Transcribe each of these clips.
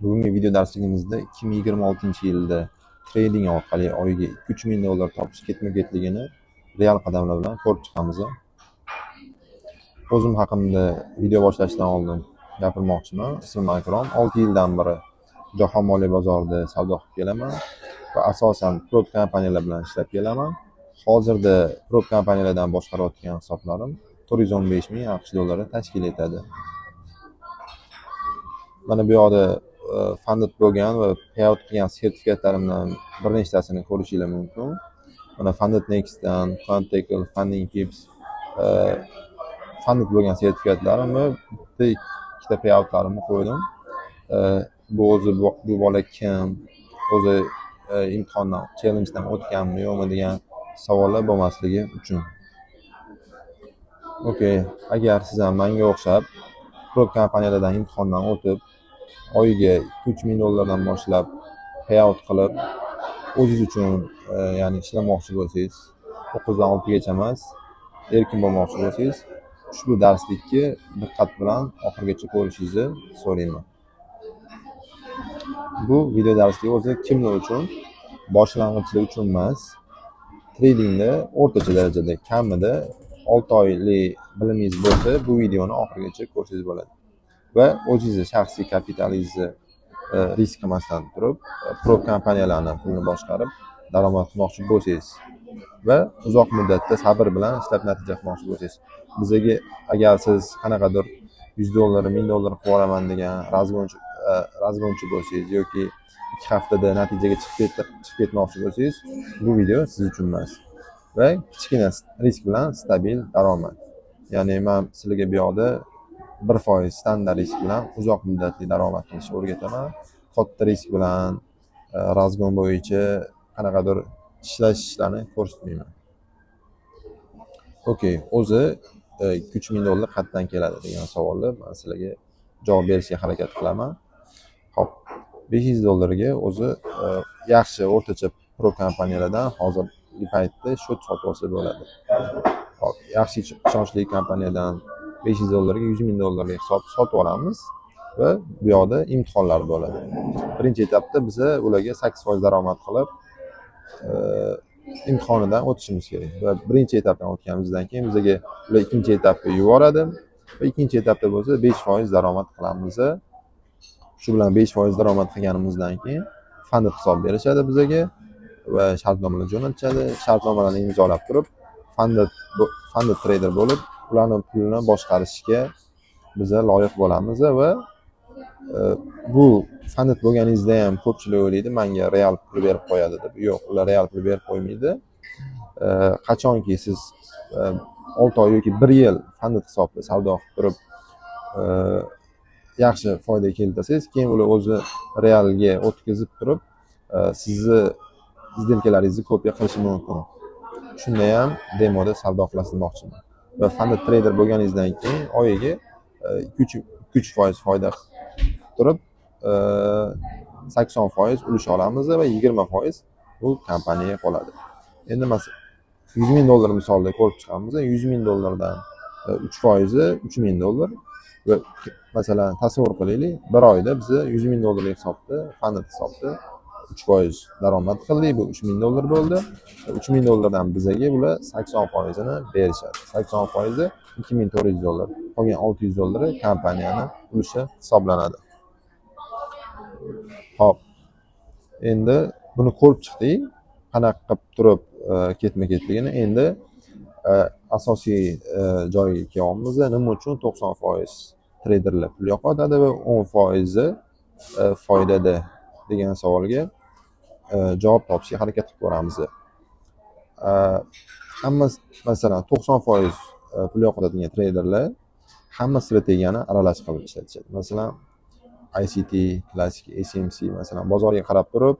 Bugungi video darsligimizda 2026-yilda trading orqali oyiga 2-3 ming dollar topish ketma-ketligini real qadamlar bilan ko'rib chiqamiz. O'zim haqimda video boshlashdan oldin gapirmoqchiman. Ismim Akrom. 6 yildan beri jahon moliya bozorida savdo qilib kelaman va asosan prop kompaniyalar bilan ishlab kelaman. Hozirda prop kompaniyalardan boshqarayotgan hisoblarim 415 ming AQSh dollari tashkil etadi. Mana bu yoqda funded bo'lgan va payout qilgan sertifikatlarimdan bir nechtasini ko'rishingiz mumkin. Mana funded nextdan, Quantical, Funding Tips funded bo'lgan sertifikatlarimni bitta ikkita payoutlarimni qo'ydim. Bu o'zi bu bola kim, o'zi imtihondan, challengedan o'tganmi yo'qmi degan savollar bo'lmasligi uchun. Okey, agar siz ham menga o'xshab prop kompaniyalardan imtihondan o'tib oyiga 2-3 ming dollardan boshlab payout qilib o'zingiz uchun ya'ni ishlamoqchi bo'lsangiz, 9 dan 6 gacha emas, erkin bo'lmoqchi bo'lsangiz, ushbu darslikni diqqat bilan oxirigacha ko'rishingizni so'rayman. Bu video darsligi o'zi kimlar uchun? Boshlang'ichlar uchun emas, tradingda o'rtacha darajada kamida 6 oylik bilimingiz bo'lsa, bu videoni oxirigacha ko'rsangiz bo'ladi. Va o'zingizni shaxsiy kapitalingizni risk qilmasdan turib, prop kompaniyalarning pulini boshqarib daromad qilmoqchi bo'lsangiz va uzoq muddatda sabr bilan ishlab natija qilmoqchi bo'lsangiz, bizga agar siz qanaqadir 100 dollar, 1000 dollar qilib olaman degan razgonchi bo'lsangiz yoki 2 haftada natijaga chiqib ketmoqchi bo'lsangiz, bu video siz uchun emas. Va kichkina risk bilan stabil daromad. Ya'ni men sizlarga bu yoqda 1% standart risk bilan uzoq muddatli daromad qilishni o'rgataman. Katta risk bilan razgon bo'yicha qanaqadir ishlashlarni ko'rsatmayman. Okey, o'zi 2-3 ming dollar qayerdan keladi degan savolni men sizlarga javob berishga harakat qilaman. Xo'p, 500 dollarga o'zi yaxshi o'rtacha pro kompaniyalardan hozirgi paytda shot sotib olsa bo'ladi. Hop, yaxshi ishonchli kompaniyadan 500 dollarga 100 ming dollarga hisob sotib olamiz va bu yoqda imtihonlar bo'ladi. Birinchi etapda biz ularga 8% daromad qilib imtihonidan o'tishimiz kerak. Va birinchi etapdan o'tganimizdan keyin bizga ular ikkinchi etapga yuboradi va ikkinchi etapda bo'lsa 5% daromad qilamiz. Shu bilan 5% daromad qilganimizdan keyin funded hisob berishadi bizga va shartnomalar jo'natishadi. Shartnomalarni imzolab turib, funded trader bo'lib, ularning pulini boshqarishga biz loyiq bo'lamiz va bu funded bo'lganingizda ham ko'pchilik o'ylaydi, menga real pul berib qo'yadi deb. Yo'q, ular real pul berib qo'ymaydi. Qachonki siz 6 oy yoki 1 yil funded hisobda savdo qilib turib yaxshi foyda keltirsangiz, keyin ular o'zi realga o'tkazib turib sizni izdelkalaringizni kopiya qilishi mumkin. Shunda ham demoda savdo qilasiz demoqchiman. Va funded trader bo'lganingizdan keyin oyiga 2-3% foyda turib 80% ulush olamiz va 20% bu kompaniyaga qoladi. Endi masalan 100 ming dollar misolida ko'rib chiqamiz. 100 ming dollardan 3% 3 ming dollar va masalan tasavvur qilaylik, bir oyda biz 100 ming dollar hisobda funded hisobda 3% daromad qildik. Bu 3 ming dollar bo'ldi. 3 ming dollardan bizga bular 80%ni berishadi. 80% 2400 dollar. Qolgan 600 dollari kompaniyani ulushi hisoblanadi. Hop. Endi buni ko'rib chiqdik. Qanaqa qilib turib ketma-ketligini. Endi asosiy joyiga kelyapmiz. Nima uchun 90% traderlar pul yo'qotadi va 10% foydada degan savolga javob topishga harakat qilib ko'ramiz. Hamma masalan 90% pul yo'qotadigan traderlar hamma strategiyani aralash qilib ishlatishadi. Masalan, ICT, klassik, SMC masalan bozorga qarab turib,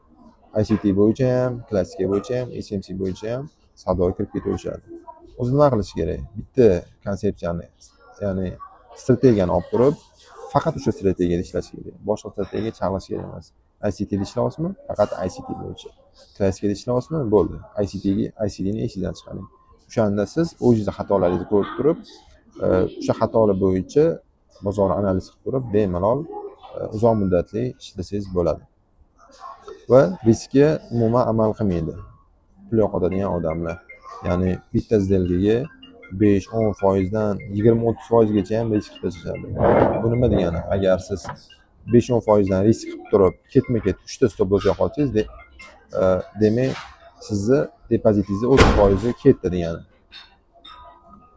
ICT bo'yicha ham, klassik bo'yicha ham, SMC bo'yicha ham savdoga kirib ketaverishadi. O'zi nima qilish kerak? Bitta konsepsiyani, ya'ni strategiyani olib turib, faqat o'sha strategiyada ishlash kerak. Boshqa strategiyaga chalg'ish kerak emas. ICTda ishlayapsizmi? Faqat ICT bo'yicha. Klassikada ishlayapsizmi? Bo'ldi. ICTni eshigidan chiqaring. O'shanda siz o'zingizni xatolaringizni ko'rib turib, o'sha xatolar bo'yicha bozor analiz qilib turib, bemalol uzoq muddatli ishlasangiz bo'ladi. Va riskka umuman amal qilmaydi pul yo'qotadigan odamlar. Ya'ni bitta сделкаga 5-10% dan 20-30% gacha ham risk tashishadi. Bu nima degani? Agar siz 5-10% dan risk qilib turib, ketma-ket 3 ta stop loss yo'qotsangiz, demak sizni depozitingizni 30% ketdi degani.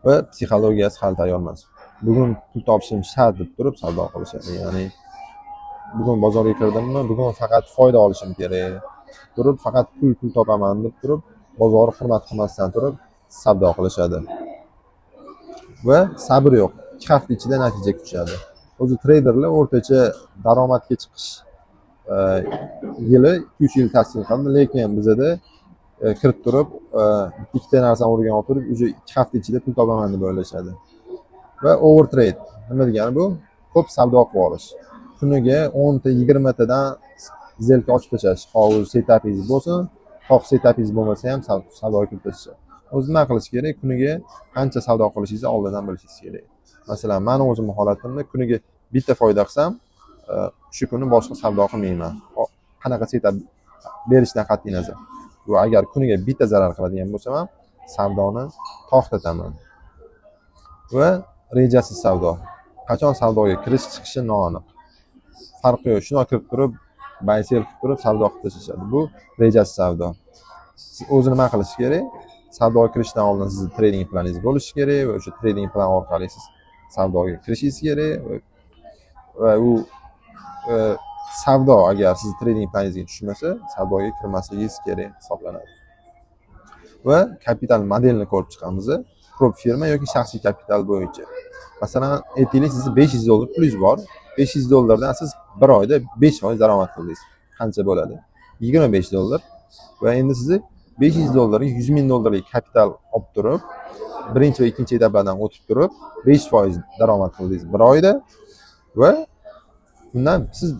Va psixologiyasi hali tayyor emas. Bugun pul topishim shart deb turib savdo qilishadi. Ya'ni bugun bozorga kirdimmi, bugun faqat foyda olishim kerak. Turib faqat pul topaman deb turib, bozorni hurmat qilmasdan turib savdo qilishadi. Va sabr yo'q. 2 hafta ichida natija kutishadi. O'zi treyderlar o'rtacha daromadga chiqish yili 2-3 yil tashkil qildi, lekin bizada kirib turib, ikkita narsani o'rganib turib, уже 2 hafta ichida pul topaman deb o'ylashadi. Va overtrade nima degani bu? Ko'p savdo qilib olish. Kuniga 10 ta 20 tadan сделка ochib tashlash. Xoh setapingiz bo'lsin, xoh setapingiz bo'lmasa ham savdoga kirib tashlash. O'zi nima qilish kerak? Kuniga qancha savdo qilishingizni oldindan bilishingiz kerak. Masalan, men o'zim holatimda kuniga bitta foyda qilsam, shu kuni boshqa savdo qilmayman. Qanaqa setap berishdan qat'iy nazar. Va agar kuniga bitta zarar qiladigan bo'lsam ham, savdoni to'xtataman. Va rejasiz savdo. Qachon savdoga kirish chiqishi noaniq. Farqi yo'q. Shuna kirib turib, buy sell qilib turib savdo qilib tashlashadi. Bu rejasiz savdo. Siz o'zi nima qilish kerak? Savdoga kirishdan oldin sizning trading planingiz bo'lishi kerak va o'sha trading plan orqali siz savdoga kirishingiz kerak va u savdo agar siz trading planingizga tushmasa, savdoga kirmasligingiz kerak hisoblanadi. Va kapital modelini ko'rib chiqamiz. Prop firma yoki shaxsiy kapital bo'yicha. Masalan, aytaylik sizda $500 pulingiz bor. $500 dan siz bir oyda 5% daromad qildingiz. Qancha bo'ladi? $25. Va endi sizni $500 ga $100,000 kapital olib turib, birinchi va ikkinchi etaplardan o'tib turib, 5% daromad qildingiz bir oyda va bundan siz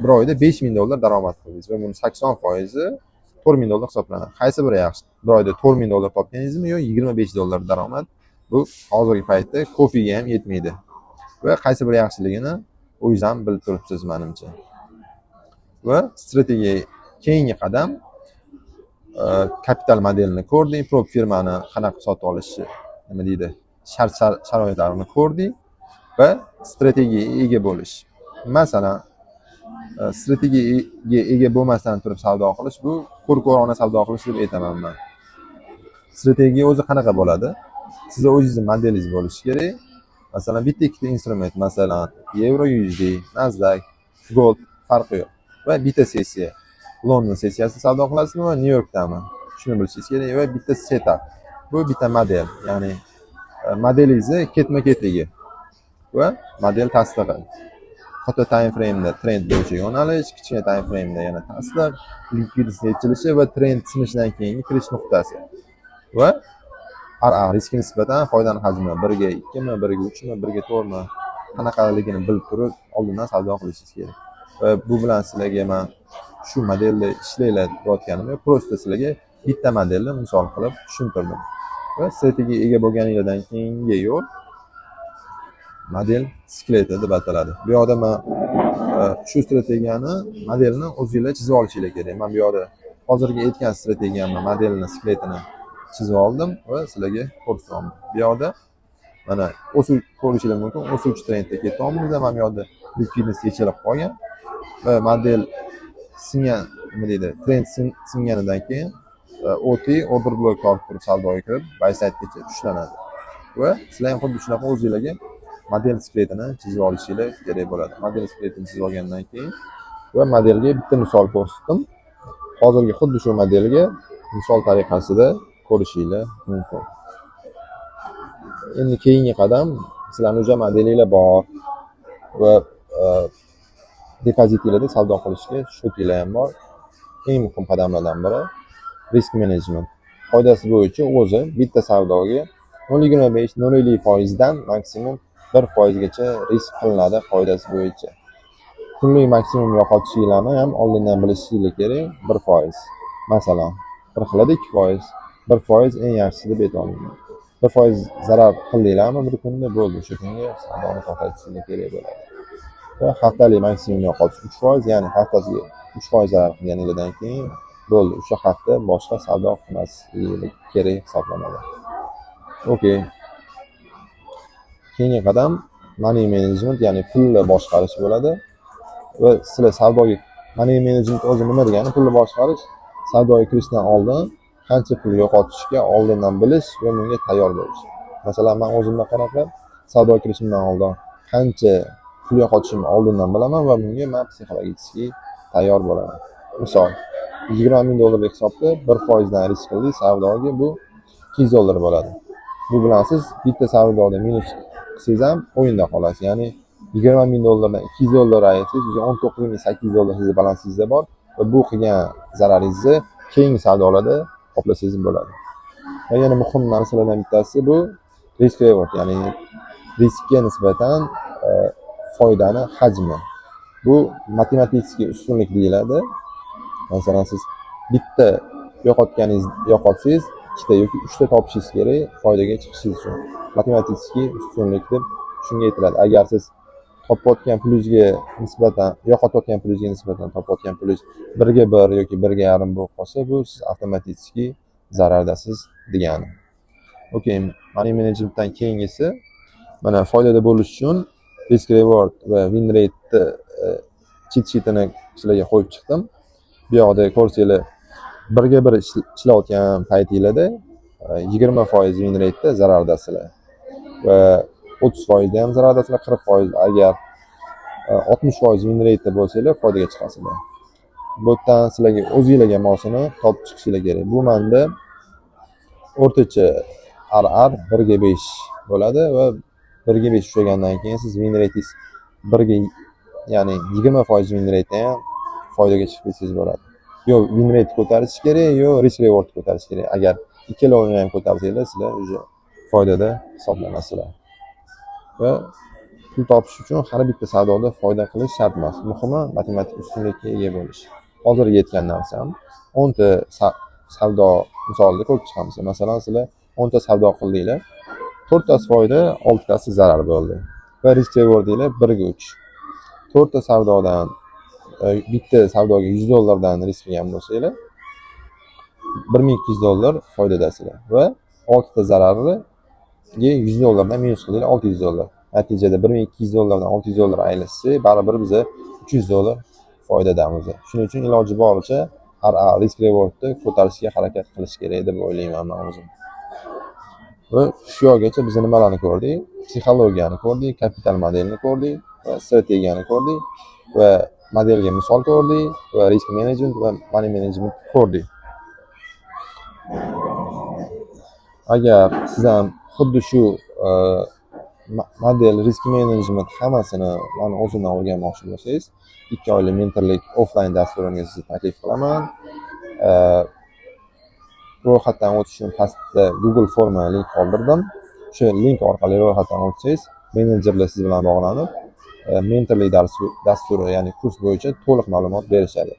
bir oyda $5,000 daromad qildingiz va buning 80% $4,000 hisoblanadi. Qaysi biri yaxshi? Bir oyda $4,000 topganingizmi yo $25 daromad? Bu hozirgi paytda kofega ham yetmaydi. Va qaysi biri yaxshiligini o'zingiz ham bilib turibsiz menimcha. Va strategiya keyingi qadam kapital modelini ko'rdik, prop firmani qanaqa sotib olishi, nima deydi, shart-sharoitlarini ko'rdik va strategiyaga ega bo'lish. Masalan, strategiyaga ega bo'lmasdan turib savdo qilish, bu ko'r-ko'rona savdo qilish deb aytaman men. Strategiya o'zi qanaqa bo'ladi? Sizning o'zingizning modelingiz bo'lishi kerak. Masalan, bitta ikkita instrument, masalan, Euro USD, Nasdaq, Gold farqi yo'q. Va bitta sessiya. London sessiyasida savdo qilasizmi va New Yorkdami? Shuni bilishingiz kerak va bitta setup. Bu bitta model, ya'ni modelingizni ketma-ketligi va model tasdig'i. Katta time frame'da trend bo'yicha yo'nalish, kichkina time frame'da yana tasdiq, likvidnost yechilishi va trend sinishdan keyingi kirish nuqtasi. Va riskga nisbatan foydani hajmi 1 ga 2 mi, 1 ga 3 mi, 1 ga 4 mi qanaqaligini bilib turib, oldindan savdo qilishingiz kerak. Va bu bilan sizlarga men shu modelda ishlanglar deyotganimda, prosta sizlarga bitta modelni misol qilib tushuntirdim. Va strategiyaga ega bo'lganingizdan keyingi yo'l model skeleti deb ataladi. Bu yoqda men shu strategiyani modelini o'zingizlar chizib olishinglar kerak. Men bu yoqda hozirgi aytgan strategiyamni modelini skeletini chizib oldim va sizlarga ko'rsataman. Bu yoqda mana ko'rishingiz mumkin, o'suvchi trendda ketyapmiz. Men bu yoqda likvidnost yechilib qolgan va model singan, nima deydi, trend singanidan keyin OT order block olib turib savdoga kirib, buy sidegacha tushlanadi. Va sizlar ham xuddi shunaqa o'zingizlarga model skeletini chizib olishinglar kerak bo'ladi. Model skeletini chizib olgandan keyin va modelga bitta misol ko'rsatdim. Hozirgi xuddi shu modelga misol tariqasida ko'rishinglar mumkin. Endi keyingi qadam, sizlarning o'sha modelinglar bor va depozitinglarda savdo qilishga shotinglar ham bor. Eng muhim qadamlardan biri risk management. Qoidasi bo'yicha o'zi bitta savdoga 0.25-0.50% dan maksimum 1% gacha risk qilinadi qoidasi bo'yicha. Kunlik maksimum yo'qotishinglarni ham oldindan bilishingiz kerak. 1%. Masalan, bir xilida 2%, 1% eng yaxshisi deb aytolmayman. 1% zarar qildinglarmi bir kunda bo'ldi, o'sha kunga savdoni to'xtatishingiz kerak bo'ladi. va haftalik maksimum yo'qotish 3%, ya'ni haftasiga 3% zarar qilganingizdan keyin bo'ldi. O'sha hafta boshqa savdo qilmaslik kerak hisoblanadi. Okey. Keyingi qadam money management, ya'ni pulni boshqarish bo'ladi. Va sizlar savdoga money management o'zi nima degani? Pulni boshqarish, savdoga kirishdan oldin qancha pul yo'qotishga oldindan bilish va bunga tayyor bo'lish. Masalan, men o'zimga qarab, savdoga kirishimdan oldin qancha pul yo'qotishimni oldindan bilaman va bunga men psixologически tayyor bo'laman. Misol, $20,000 hisobda 1% dan risk qildik savdoga, bu $200 bo'ladi. Bu bilan siz bitta savdoda minus qilsangiz ham o'yinda qolasiz. Ya'ni $20,000 dan $200 aytsangiz, $19,800 sizning balansingizda bor va bu qilgan zararingizni keyingi savdolarda qoplasangiz bo'ladi. Va yana muhim narsalardan bittasi bu risk reward, ya'ni riskga nisbatan foydani hajmi. Bu matematik ustunlik deyiladi. Masalan, siz bitta yo'qotsangiz, ikkita yoki uchta topishingiz kerak foydaga chiqishingiz uchun. Matematik ustunlik deb shunga aytiladi. Agar siz topayotgan pulingizga nisbatan, yo'qotayotgan pulingizga nisbatan topayotgan pulingiz 1/1 yoki 1/2 bo'lib qolsa, bu siz avtomatik zarardasiz degani. Okey, money managementdan keyingisi mana foydada bo'lish uchun risk reward va win rate cheat sheetini sizlarga qo'yib chiqdim. Bu yoqda ko'rsanglar 1/1 ishlayotgan paytingizda 20% win rate'da zarardasizlar. Va 30% da ham zarardasizlar, 40% agar 60% win rate'da bo'lsanglar foydaga chiqasizlar. Bu yerdan sizlarga o'zingizlarga mosini topib chiqishingiz kerak. Bu menda o'rtacha RR 1/5 bo'ladi va 1/5 ushlagandan keyin siz win rate'ingiz 1 ya'ni 20% win rate'da ham foydaga chiqib ketsangiz bo'ladi. Yo win rate ko'tarish kerak, yo risk reward ko'tarish kerak. Agar ikkalovini ham ko'tarsanglar, sizlar o'sha foydada hisoblanasizlar. Va pul topish uchun har bitta savdoda foyda qilish shart emas. Muhimi matematik ustunlikka ega bo'lish. Hozir yetgan narsam 10 ta savdo misolida ko'rib chiqamiz. Masalan, sizlar 10 ta savdo qildinglar. 4 tasi foyda, 6 tasi zarar bo'ldi. Va risk rewardinglar 1/3. 4 ta savdodan bitta savdoga $100 dan risk qilgan bo'lsanglar, $1,200 foydadasizlar va 6 ta zarariga $100 dan minus qildinglar, $600. Natijada $1,200 dan $600 aylashsa, baribir biza $300 foydadamiz. Shuning uchun iloji boricha har risk rewardni ko'tarishga harakat qilish kerak deb o'ylayman men o'zim. Va shu yo'lgacha biz nimalarni ko'rdik? Psixologiyani ko'rdik, kapital modelini ko'rdik va strategiyani ko'rdik va modelga misol ko'rdik va risk management va money management ko'rdik. Agar siz ham xuddi shu model risk management hammasini mana o'zimdan o'rganmoqchi bo'lsangiz, 2 oylik mentorlik offline dasturimga sizni taklif qilaman. Ro'yxatdan o'tish uchun pastda Google forma link qoldirdim. Shu link orqali ro'yxatdan o'tsangiz, menejerlar siz bilan bog'lanib, mentorlik dasturi, ya'ni kurs bo'yicha to'liq ma'lumot berishadi.